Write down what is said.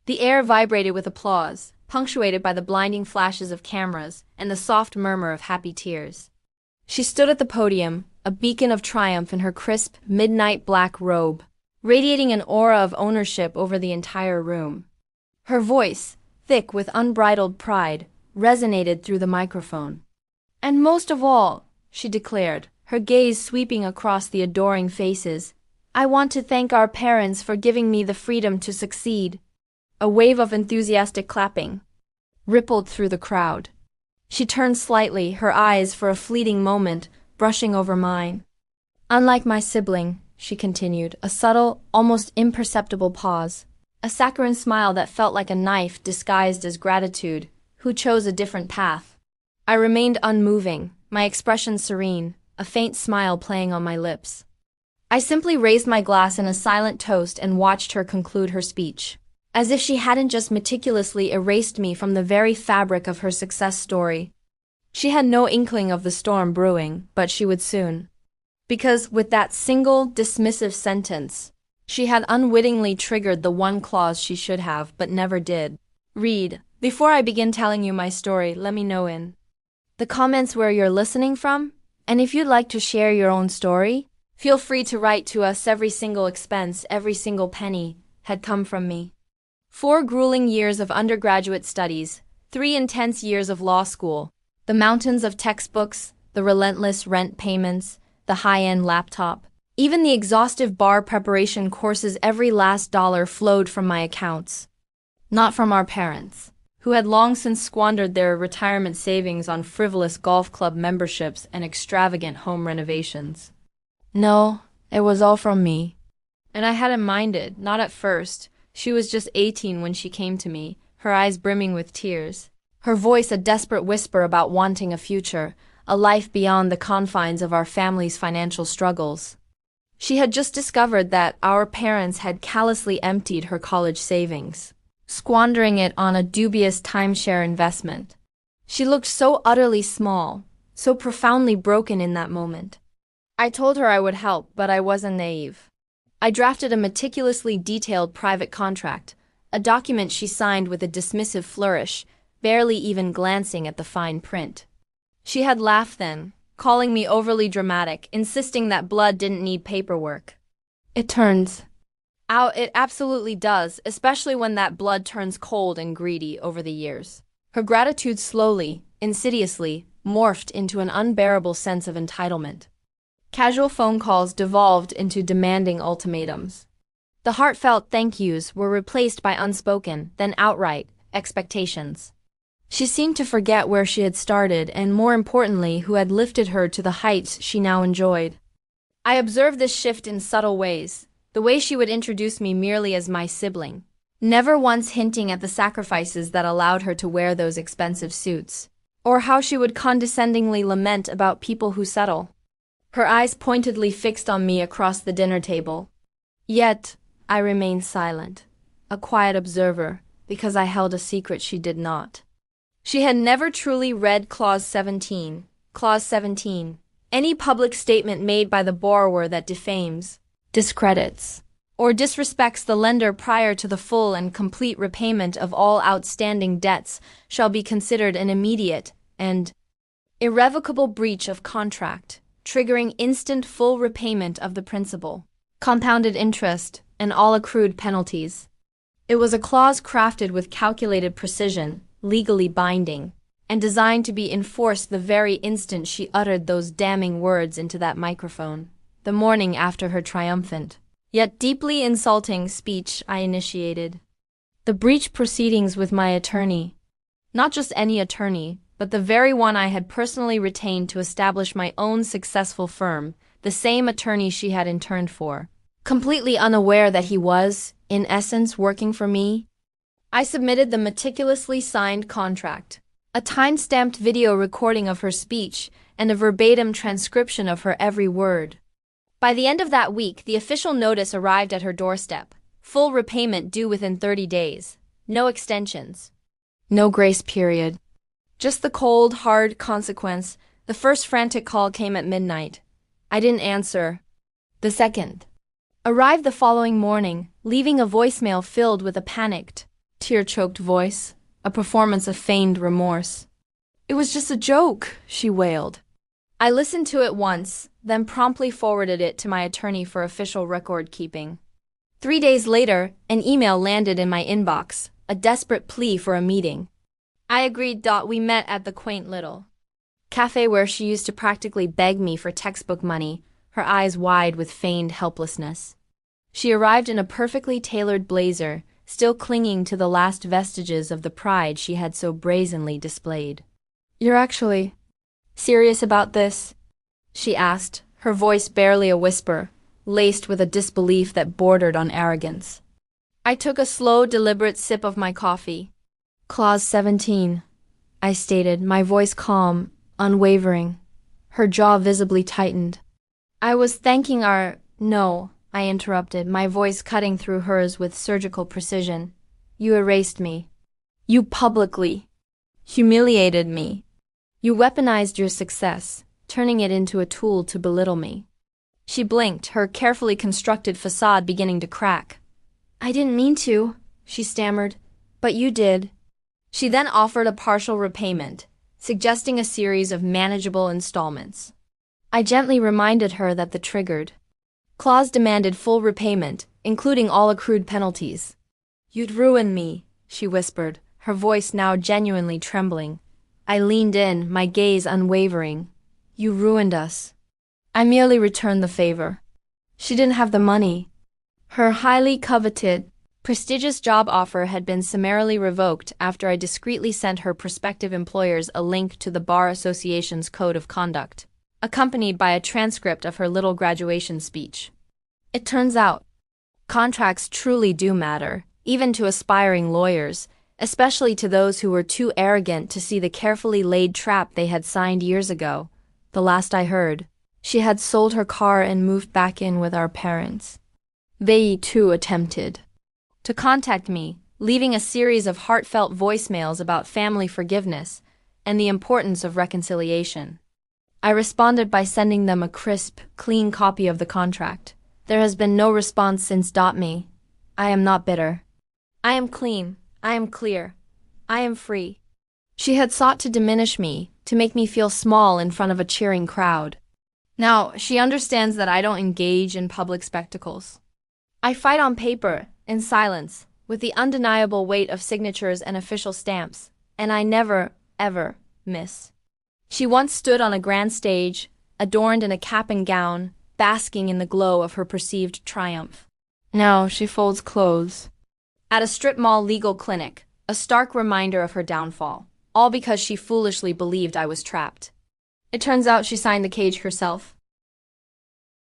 The air vibrated with applause, punctuated by the blinding flashes of cameras and the soft murmur of happy tears. She stood at the podium, a beacon of triumph in her crisp, midnight black robe, radiating an aura of ownership over the entire room. Her voice, thick with unbridled pride, resonated through the microphone. "And most of all," she declared, her gaze sweeping across the adoring faces, "I want to thank our parents for giving me the freedom to succeed." A wave of enthusiastic clapping rippled through the crowd. She turned slightly, her eyes for a fleeting moment brushing over mine. "Unlike my sibling," she continued, a subtle, almost imperceptible pause, a saccharine smile that felt like a knife disguised as gratitude, who chose a different path. I remained unmoving, my expression serene, a faint smile playing on my lips. I simply raised my glass in a silent toast and watched her conclude her speech, as if she hadn't just meticulously erased me from the very fabric of her success story. She had no inkling of the storm brewing, but she would soon. Because with that single, dismissive sentence, she had unwittingly triggered the one clause she should have, but never did. Read. Before I begin telling you my story, let me know in the comments where you're listening from, and if you'd like to share your own story, feel free to write to us. Every single expense, every single penny, had come from me. 4 grueling years of undergraduate studies, 3 intense years of law school, the mountains of textbooks, the relentless rent payments, the high-end laptop, even the exhaustive bar preparation courses. Every last dollar flowed from my accounts. Not from our parents, who had long since squandered their retirement savings on frivolous golf club memberships and extravagant home renovations. No, it was all from me. And I hadn't minded, not at first. She was just 18 when she came to me, her eyes brimming with tears, her voice a desperate whisper about wanting a future, a life beyond the confines of our family's financial struggles. She had just discovered that our parents had callously emptied her college savings, squandering it on a dubious timeshare investment. She looked so utterly small, so profoundly broken in that moment. I told her I would help, but I wasn't naive. I drafted a meticulously detailed private contract, a document she signed with a dismissive flourish, barely even glancing at the fine print. She had laughed then, calling me overly dramatic, insisting that blood didn't need paperwork. It turns out it absolutely does, especially when that blood turns cold and greedy over the years. Her gratitude slowly, insidiously, morphed into an unbearable sense of entitlement. Casual phone calls devolved into demanding ultimatums. The heartfelt thank yous were replaced by unspoken, then outright, expectations. She seemed to forget where she had started and, more importantly, who had lifted her to the heights she now enjoyed. I observed this shift in subtle ways, the way she would introduce me merely as my sibling, never once hinting at the sacrifices that allowed her to wear those expensive suits, or how she would condescendingly lament about people who settle. Her eyes pointedly fixed on me across the dinner table. Yet, I remained silent, a quiet observer, because I held a secret she did not. She had never truly read Clause 17, any public statement made by the borrower that defames, discredits, or disrespects the lender prior to the full and complete repayment of all outstanding debts shall be considered an immediate and irrevocable breach of contract, triggering instant full repayment of the principal, compounded interest, and all accrued penalties. It was a clause crafted with calculated precision, legally binding, and designed to be enforced the very instant she uttered those damning words into that microphone, the morning after her triumphant, yet deeply insulting speech I initiated. The breach proceedings with my attorney, not just any attorney, but the very one I had personally retained to establish my own successful firm, the same attorney she had interned for, completely unaware that he was, in essence, working for me. I submitted the meticulously signed contract, a time-stamped video recording of her speech, and a verbatim transcription of her every word. By the end of that week, the official notice arrived at her doorstep. Full repayment due within 30 days. No extensions. No grace period. Just the cold, hard consequence. The first frantic call came at midnight. I didn't answer. The second arrived the following morning, leaving a voicemail filled with a panicked tear-choked voice, a performance of feigned remorse. "It was just a joke," she wailed. I listened to it once, then promptly forwarded it to my attorney for official record-keeping. 3 days later, an email landed in my inbox, a desperate plea for a meeting. I agreed. We met at the quaint little cafe where she used to practically beg me for textbook money, her eyes wide with feigned helplessness. She arrived in a perfectly tailored blazer, still clinging to the last vestiges of the pride she had so brazenly displayed. "You're actually serious about this?" she asked, her voice barely a whisper, laced with a disbelief that bordered on arrogance. I took a slow, deliberate sip of my coffee. "Clause 17, I stated, my voice calm, unwavering. Her jaw visibly tightened. "I was thanking our—" "No," I interrupted, my voice cutting through hers with surgical precision. "You erased me. You publicly humiliated me. You weaponized your success, turning it into a tool to belittle me." She blinked, her carefully constructed facade beginning to crack. "I didn't mean to," she stammered. "But you did." She then offered a partial repayment, suggesting a series of manageable installments. I gently reminded her that the triggered clause demanded full repayment, including all accrued penalties. "You'd ruin me," she whispered, her voice now genuinely trembling. I leaned in, my gaze unwavering. "You ruined us." I merely returned the favor. She didn't have the money. Her highly coveted, prestigious job offer had been summarily revoked after I discreetly sent her prospective employers a link to the Bar Association's Code of Conduct, accompanied by a transcript of her little graduation speech. It turns out, contracts truly do matter, even to aspiring lawyers, especially to those who were too arrogant to see the carefully laid trap they had signed years ago. The last I heard, she had sold her car and moved back in with our parents. They, too, attempted to contact me, leaving a series of heartfelt voicemails about family forgiveness and the importance of reconciliation. I responded by sending them a crisp, clean copy of the contract. There has been no response since. Me. I am not bitter. I am clean. I am clear. I am free. She had sought to diminish me, to make me feel small in front of a cheering crowd. Now, she understands that I don't engage in public spectacles. I fight on paper, in silence, with the undeniable weight of signatures and official stamps, and I never, ever miss. She once stood on a grand stage, adorned in a cap and gown, basking in the glow of her perceived triumph. Now she folds clothes at a strip mall legal clinic, a stark reminder of her downfall, all because she foolishly believed I was trapped. It turns out she signed the cage herself.